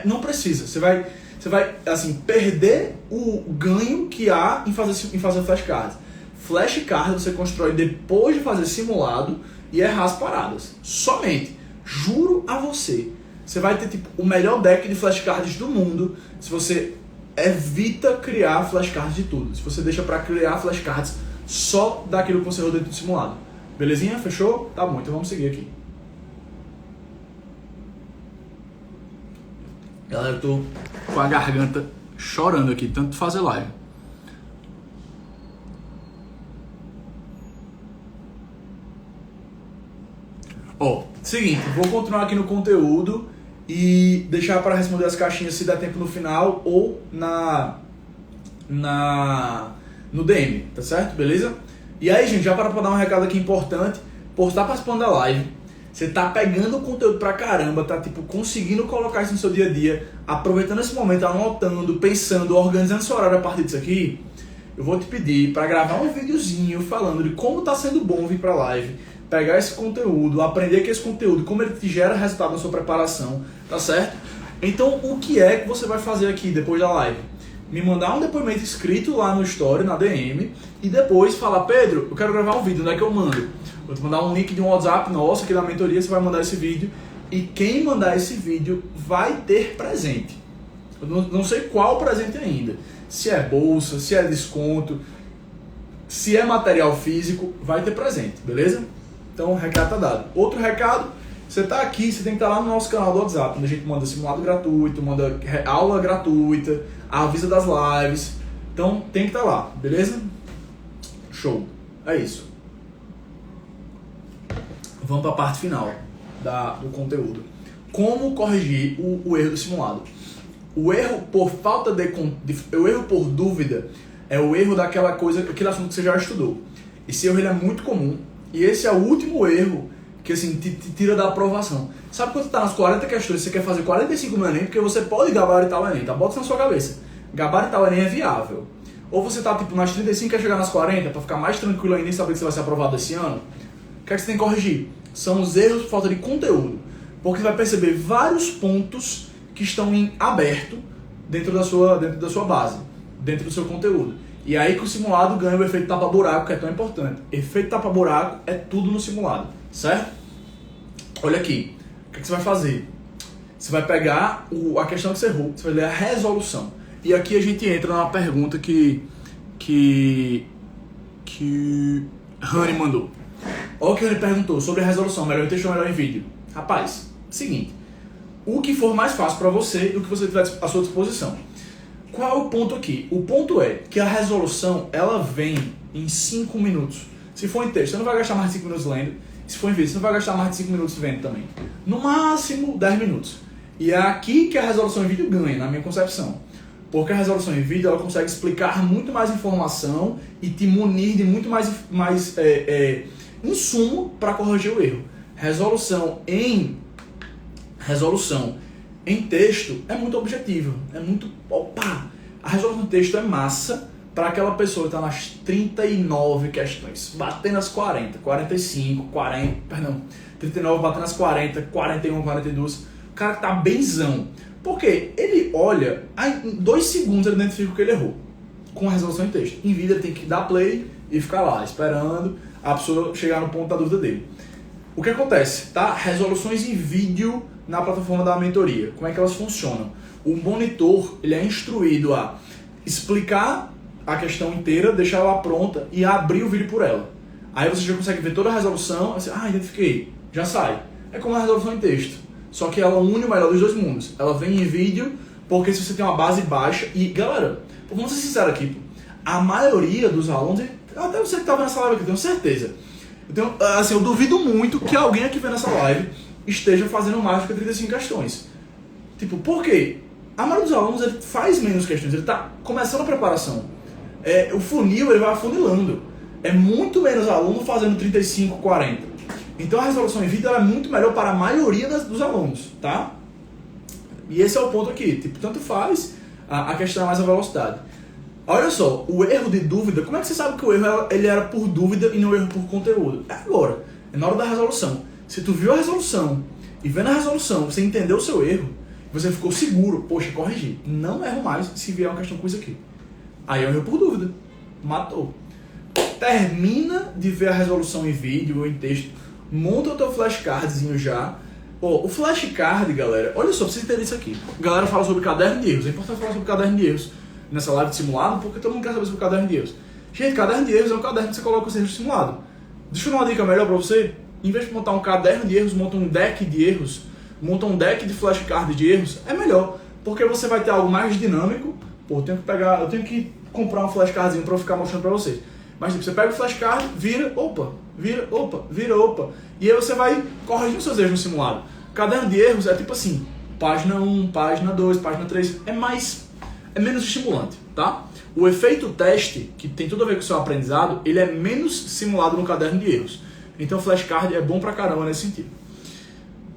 Speaker 1: não precisa. Você vai assim, perder o ganho que há em fazer flashcards. Flashcard você constrói depois de fazer simulado e errar as paradas. Somente. Juro a você. Você vai ter tipo, o melhor deck de flashcards do mundo se você evita criar flashcards de tudo. Se você deixa para criar flashcards só daquilo que você errou dentro do simulado. Belezinha? Fechou? Tá bom, então vamos seguir aqui. Galera, eu tô com a garganta chorando aqui, tanto fazer live. Seguinte, vou continuar aqui no conteúdo e deixar para responder as caixinhas se der tempo no final ou no DM, tá certo? Beleza? E aí, gente, já para dar um recado aqui importante, por estar participando da live, você tá pegando o conteúdo pra caramba, tá tipo conseguindo colocar isso no seu dia a dia, aproveitando esse momento, anotando, pensando, organizando seu horário a partir disso aqui, eu vou te pedir para gravar um videozinho falando de como tá sendo bom vir pra live, pegar esse conteúdo, aprender com esse conteúdo, como ele te gera resultado na sua preparação, tá certo? Então, o que é que você vai fazer aqui depois da live? Me mandar um depoimento escrito lá no story, na DM, e depois falar, Pedro, eu quero gravar um vídeo, onde é que eu mando? Vou te mandar um link de um WhatsApp nosso aqui da mentoria, você vai mandar esse vídeo, e quem mandar esse vídeo vai ter presente. Eu não sei qual presente ainda. Se é bolsa, se é desconto, se é material físico, vai ter presente, beleza? Então o recado tá dado. Outro recado, você tá aqui, você tem que estar lá no nosso canal do WhatsApp, onde a gente manda simulado gratuito, manda aula gratuita, avisa das lives. Então tem que estar lá, beleza? Show. É isso. Vamos para a parte final do conteúdo. Como corrigir o erro do simulado? O erro por falta o erro por dúvida é o erro daquela coisa, aquele assunto que você já estudou. Esse erro ele é muito comum e esse é o último erro que assim, te tira da aprovação. Sabe quando você está nas 40 questões, você quer fazer 45 no Enem, porque você pode gabaritar o Enem, tá? Bota isso na sua cabeça. Gabaritar o Enem é viável. Ou você tá tipo nas 35 e quer chegar nas 40 para ficar mais tranquilo ainda e saber que você vai ser aprovado esse ano. O que é que você tem que corrigir? São os erros por falta de conteúdo. Porque você vai perceber vários pontos que estão em aberto dentro da sua base, dentro do seu conteúdo. E aí que o simulado ganha o efeito tapa-buraco, que é tão importante. Efeito tapa-buraco é tudo no simulado, certo? Olha aqui, o que você vai fazer? Você vai pegar a questão que você errou, você vai ler a resolução. E aqui a gente entra numa pergunta que Rani mandou. Olha o que ele perguntou sobre a resolução, melhor em texto ou melhor em vídeo. Rapaz, seguinte, o que for mais fácil para você, o que você tiver à sua disposição. Qual é o ponto aqui? O ponto é que a resolução, ela vem em 5 minutos. Se for em texto, você não vai gastar mais de 5 minutos lendo. Se for em vídeo, você não vai gastar mais de 5 minutos vendo também. No máximo, 10 minutos. E é aqui que a resolução em vídeo ganha, na minha concepção. Porque a resolução em vídeo, ela consegue explicar muito mais informação e te munir de muito mais insumo para corrigir o erro. Resolução em texto é muito objetivo, é muito... Opa! A resolução de texto é massa para aquela pessoa que está nas 39 questões, batendo as 40, 45, 40, perdão, 39, batendo as 40, 41, 42, o cara que tá benzão. Porque ele olha, aí em 2 segundos ele identifica o que ele errou, com a resolução em texto. Em vídeo ele tem que dar play e ficar lá, esperando a pessoa chegar no ponto da dúvida dele. O que acontece, tá? Resoluções em vídeo na plataforma da mentoria. Como é que elas funcionam? O monitor, ele é instruído a explicar a questão inteira, deixar ela pronta e abrir o vídeo por ela. Aí você já consegue ver toda a resolução, assim, identifiquei, já sai. É como a resolução em texto, só que ela une o melhor dos dois mundos. Ela vem em vídeo, porque se você tem uma base baixa, e galera, vamos ser sinceros aqui, a maioria dos alunos, até você que tá vendo essa live aqui, eu tenho certeza, eu duvido muito que alguém aqui vendo essa live esteja fazendo mais do que 35 questões. Tipo, por quê? A maioria dos alunos ele faz menos questões, ele está começando a preparação. O funil ele vai afunilando. É muito menos aluno fazendo 35, 40. Então a resolução em vídeo ela é muito melhor para a maioria dos alunos, tá? E esse é o ponto aqui. Tipo, tanto faz, a questão é mais a velocidade. Olha só, o erro de dúvida, como é que você sabe que o erro ele era por dúvida e não erro por conteúdo? É agora, é na hora da resolução. Se tu viu a resolução e vendo a resolução, você entendeu o seu erro, você ficou seguro, poxa, corrigi, não erro mais se vier uma questão com isso aqui. Aí é um erro por dúvida, matou. Termina de ver a resolução em vídeo ou em texto, monta o teu flashcardzinho já. O flashcard, galera, olha só, pra vocês entenderem isso aqui. A galera fala sobre caderno de erros, é importante falar sobre caderno de erros nessa live de simulado, porque todo mundo quer saber sobre caderno de erros. Gente, caderno de erros é um caderno que você coloca os erros de simulado. Deixa eu dar uma dica melhor pra você. Em vez de montar um caderno de erros, monta um deck de erros, monta um deck de flashcard de erros, é melhor, porque você vai ter algo mais dinâmico. Pô, eu tenho que comprar um flashcardzinho pra eu ficar mostrando pra vocês. Mas tipo, você pega o flashcard, vira, opa, E aí você vai corrigindo seus erros no simulado. Caderno de erros é tipo assim, página 1, página 2, página 3, é menos estimulante, tá? O efeito teste, que tem tudo a ver com o seu aprendizado, ele é menos simulado no caderno de erros. Então o flashcard é bom pra caramba nesse sentido.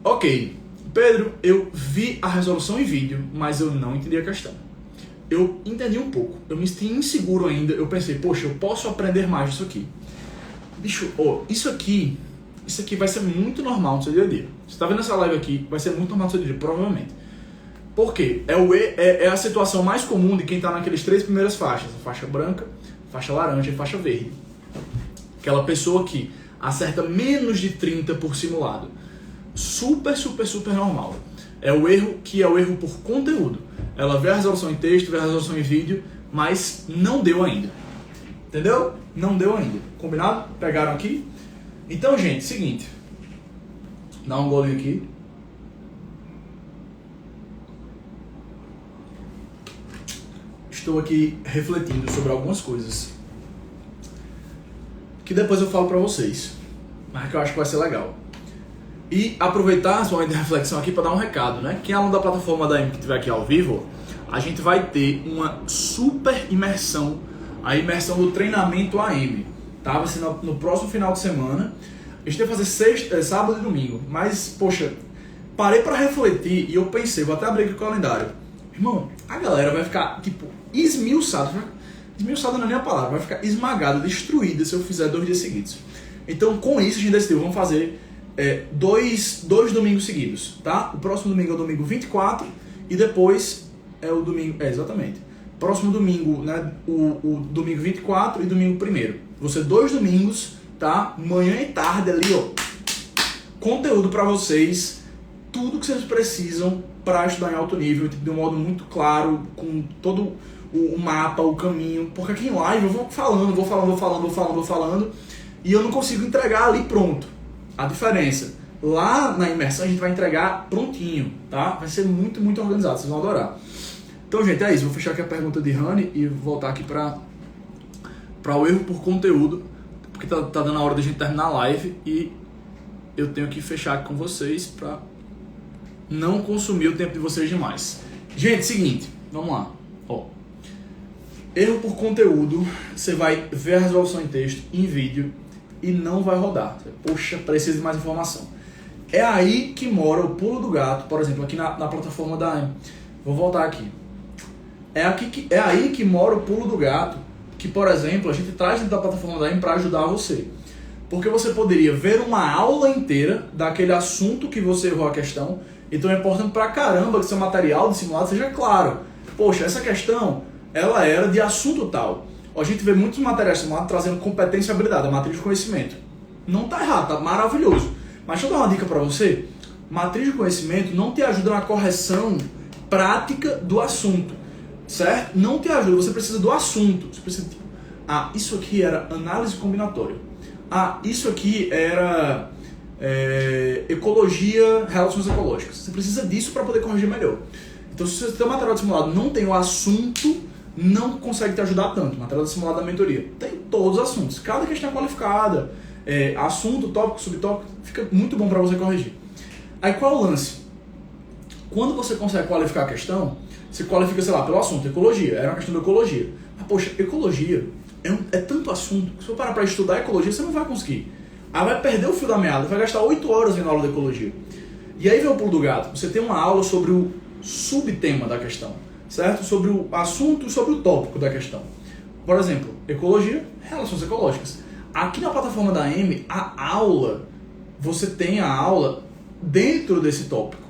Speaker 1: Ok, Pedro, eu vi a resolução em vídeo, mas eu não entendi a questão. Eu entendi um pouco, eu me senti inseguro ainda, eu pensei, poxa, eu posso aprender mais disso aqui. Bicho, isso aqui vai ser muito normal no seu dia a dia. Você tá vendo essa live aqui, vai ser muito normal no seu dia a dia, provavelmente. Por quê? É a situação mais comum de quem tá naqueles 3 primeiras faixas, a faixa branca, faixa laranja e faixa verde. Aquela pessoa que acerta menos de 30 por simulado. Super, super, super normal. É o erro que é o erro por conteúdo. Ela vê a resolução em texto, vê a resolução em vídeo, mas não deu ainda. Entendeu? Não deu ainda. Combinado? Pegaram aqui? Então, gente, seguinte. Dá um golinho aqui. Estou aqui refletindo sobre algumas coisas que depois eu falo pra vocês, mas que eu acho que vai ser legal. E aproveitar a sua reflexão aqui para dar um recado, né? Quem é aluno da plataforma da AM que estiver aqui ao vivo, a gente vai ter uma super imersão, a imersão do treinamento AM, tá? Vai ser no próximo final de semana. A gente vai fazer sábado e domingo, mas, poxa, parei para refletir e eu pensei, vou até abrir aqui o calendário. Irmão, a galera vai ficar, tipo, esmiuçada não é nem a palavra, vai ficar esmagada, destruída se eu fizer 2 dias seguidos. Então, com isso, a gente decidiu, vamos fazer dois domingos seguidos, tá? O próximo domingo é o domingo 24 e depois é o domingo... exatamente. Próximo domingo, né? O domingo 24 e domingo 1º. Vão ser 2 domingos, tá? Manhã e tarde ali, ó. Conteúdo pra vocês, tudo que vocês precisam para estudar em alto nível, de um modo muito claro, com todo o mapa, o caminho. Porque aqui em live eu vou falando e eu não consigo entregar ali pronto. A diferença, lá na imersão a gente vai entregar prontinho, tá? Vai ser muito, muito organizado, vocês vão adorar. Então, gente, é isso. Vou fechar aqui a pergunta de Rani e voltar aqui para o erro por conteúdo, porque tá dando a hora da gente terminar a live e eu tenho que fechar aqui com vocês para não consumir o tempo de vocês demais. Gente, seguinte, vamos lá. Erro por conteúdo, você vai ver a resolução em texto, em vídeo, e não vai rodar. Poxa, preciso de mais informação. É aí que mora o pulo do gato, por exemplo, aqui na plataforma da AM. Vou voltar aqui. É aí que mora o pulo do gato, que, por exemplo, a gente traz dentro da plataforma da AM para ajudar você. Porque você poderia ver uma aula inteira daquele assunto que você errou a questão. Então é importante pra caramba que seu material de simulado seja claro. Poxa, essa questão, ela era de assunto tal. A gente vê muitos materiais simulados trazendo competência e habilidade, a matriz de conhecimento. Não tá errado, tá maravilhoso. Mas deixa eu dar uma dica pra você. Matriz de conhecimento não te ajuda na correção prática do assunto, certo? Não te ajuda, você precisa do assunto. Você precisa, tipo, isso aqui era análise combinatória. Isso aqui era ecologia, relações ecológicas. Você precisa disso para poder corrigir melhor. Então, se o seu material de simulado não tem o assunto, não consegue te ajudar tanto. O material de simulado da mentoria tem todos os assuntos. Cada questão é qualificada. Assunto, tópico, subtópico, fica muito bom para você corrigir. Aí qual é o lance? Quando você consegue qualificar a questão, você qualifica, sei lá, pelo assunto, ecologia. Era uma questão de ecologia. Mas, poxa, ecologia é tanto assunto que se eu parar para estudar ecologia, você não vai conseguir. Aí vai perder o fio da meada, vai gastar 8 horas vendo aula de ecologia. E aí vem o pulo do gato. Você tem uma aula sobre o subtema da questão, certo? Sobre o assunto e sobre o tópico da questão. Por exemplo, ecologia, relações ecológicas. Aqui na plataforma da AM, você tem a aula dentro desse tópico.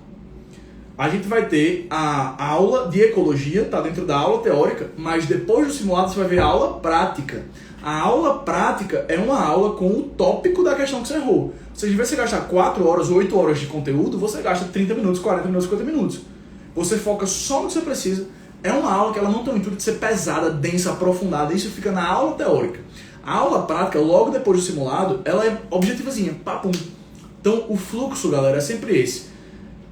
Speaker 1: A gente vai ter a aula de ecologia, tá dentro da aula teórica, mas depois do simulado você vai ver a aula prática. A aula prática é uma aula com o tópico da questão que você errou. Ou seja, em vez de você gastar 4 horas, 8 horas de conteúdo, você gasta 30 minutos, 40 minutos, 50 minutos. Você foca só no que você precisa. É uma aula que ela não tem o intuito de ser pesada, densa, aprofundada. Isso fica na aula teórica. A aula prática, logo depois do simulado, ela é objetivazinha, papum. Então, o fluxo, galera, é sempre esse.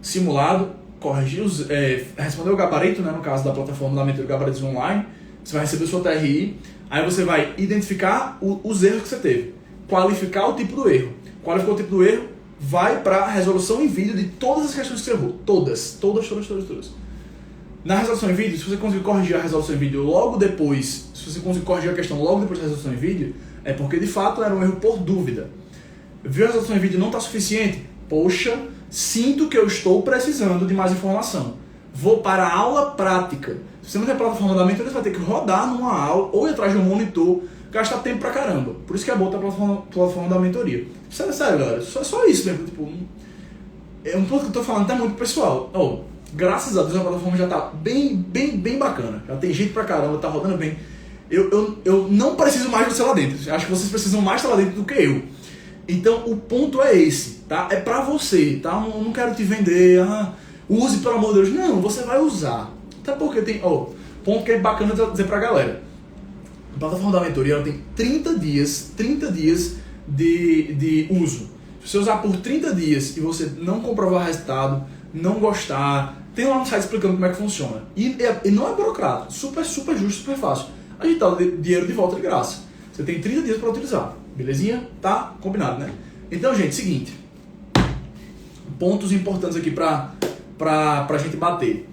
Speaker 1: Simulado, corrigir responder o gabarito, né, no caso da plataforma da Mentoria Gabaritos Online. Você vai receber o seu TRI. Aí você vai identificar os erros que você teve. Qualificar o tipo do erro. Qualificou o tipo do erro, vai para a resolução em vídeo de todas as questões que você errou. Todas. Na resolução em vídeo, se você conseguir corrigir a resolução em vídeo logo depois, se você conseguir corrigir a questão logo depois da resolução em vídeo, é porque de fato era um erro por dúvida. Viu a resolução em vídeo e não está suficiente? Poxa, sinto que eu estou precisando de mais informação. Vou para a aula prática. Se você não tem plataforma da mentoria, você vai ter que rodar numa aula ou ir atrás de um monitor, gastar tempo pra caramba. Por isso que é bom ter a plataforma da mentoria. Sério, galera. Só isso mesmo. Tipo, é um ponto que eu tô falando, tá muito pessoal. Graças a Deus a plataforma já tá bem bacana. Já tem gente pra caramba, tá rodando bem. Eu não preciso mais de você lá dentro. Acho que vocês precisam mais estar lá dentro do que eu. Então o ponto é esse, tá? É pra você, tá? Eu não quero te vender, use pelo amor de Deus. Não, você vai usar. Até porque tem, ponto que é bacana dizer pra galera. A plataforma da mentoria ela tem 30 dias de uso. Se você usar por 30 dias e você não comprovar resultado, não gostar, tem lá no site explicando como é que funciona. E não é burocrático, super justo, super fácil. A gente dá o dinheiro de volta de graça. Você tem 30 dias para utilizar. Belezinha? Tá combinado, né? Então, gente, seguinte. Pontos importantes aqui pra gente bater.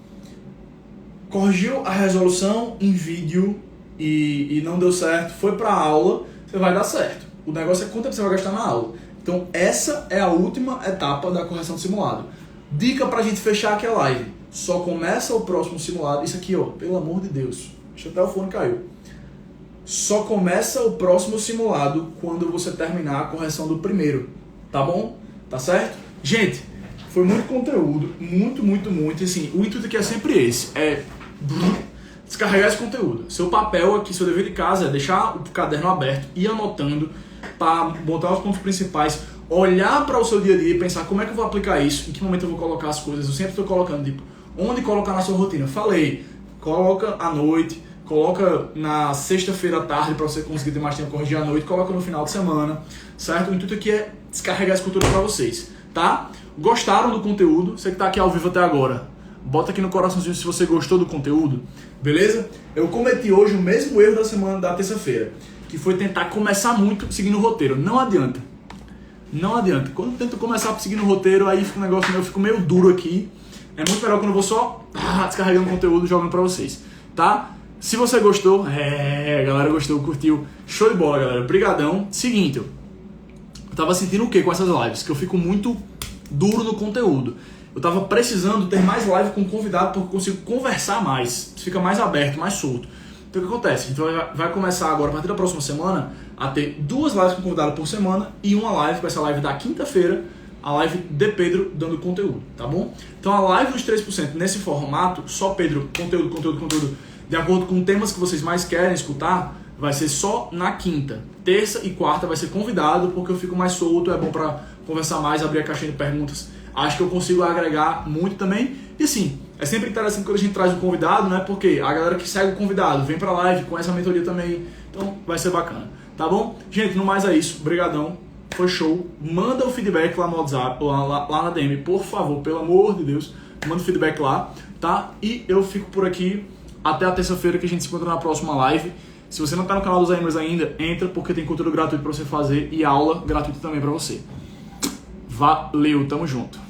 Speaker 1: Corrigiu a resolução em vídeo e não deu certo, foi pra aula, você vai dar certo. O negócio é quanto tempo você vai gastar na aula. Então, essa é a última etapa da correção do simulado. Dica pra gente fechar aqui a live. Só começa o próximo simulado. Isso aqui, pelo amor de Deus. Deixa até o fone caiu. Só começa o próximo simulado quando você terminar a correção do primeiro. Tá bom? Tá certo? Gente, foi muito conteúdo. Muito. Assim, o intuito aqui é sempre esse. É descarregar esse conteúdo. Seu papel aqui, seu dever de casa é deixar o caderno aberto, ir anotando para botar os pontos principais, olhar para o seu dia a dia e pensar como é que eu vou aplicar isso, em que momento eu vou colocar as coisas. Eu sempre estou colocando, tipo, onde colocar na sua rotina. Falei, coloca à noite, coloca na sexta-feira à tarde para você conseguir ter mais tempo de corrigir à noite, coloca no final de semana, certo? O intuito aqui é descarregar esse conteúdo para vocês, tá? Gostaram do conteúdo? Você que está aqui ao vivo até agora, bota aqui no coraçãozinho se você gostou do conteúdo, beleza? Eu cometi hoje o mesmo erro da semana da terça-feira, que foi tentar começar muito seguindo o roteiro. Não adianta. Quando eu tento começar seguindo o roteiro, aí fica um negócio meu, eu fico meio duro aqui. É muito melhor quando eu vou só descarregando conteúdo e jogando pra vocês, tá? Se você gostou, a galera gostou, curtiu, show de bola, galera. Brigadão. Seguinte, eu tava sentindo o que com essas lives? Que eu fico muito duro no conteúdo. Eu tava precisando ter mais live com convidado porque eu consigo conversar mais, fica mais aberto, mais solto. Então o que acontece? Então vai começar agora, a partir da próxima semana, a ter 2 lives com convidado por semana e uma live, que vai ser a live da quinta-feira, a live de Pedro dando conteúdo, tá bom? Então a live dos 3% nesse formato, só Pedro, conteúdo, de acordo com temas que vocês mais querem escutar, vai ser só na quinta. Terça e quarta vai ser convidado, porque eu fico mais solto, é bom pra conversar mais, abrir a caixinha de perguntas. Acho que eu consigo agregar muito também. E assim, é sempre interessante quando a gente traz um convidado, né? Porque a galera que segue o convidado vem pra live, conhece a mentoria também. Então vai ser bacana, tá bom? Gente, no mais é isso. Obrigadão. Foi show. Manda o feedback lá no WhatsApp, lá na DM, por favor, pelo amor de Deus. Manda o feedback lá, tá? E eu fico por aqui até a terça-feira que a gente se encontra na próxima live. Se você não tá no canal dos Gamers ainda, entra porque tem conteúdo gratuito pra você fazer e aula gratuita também pra você. Valeu, tamo junto.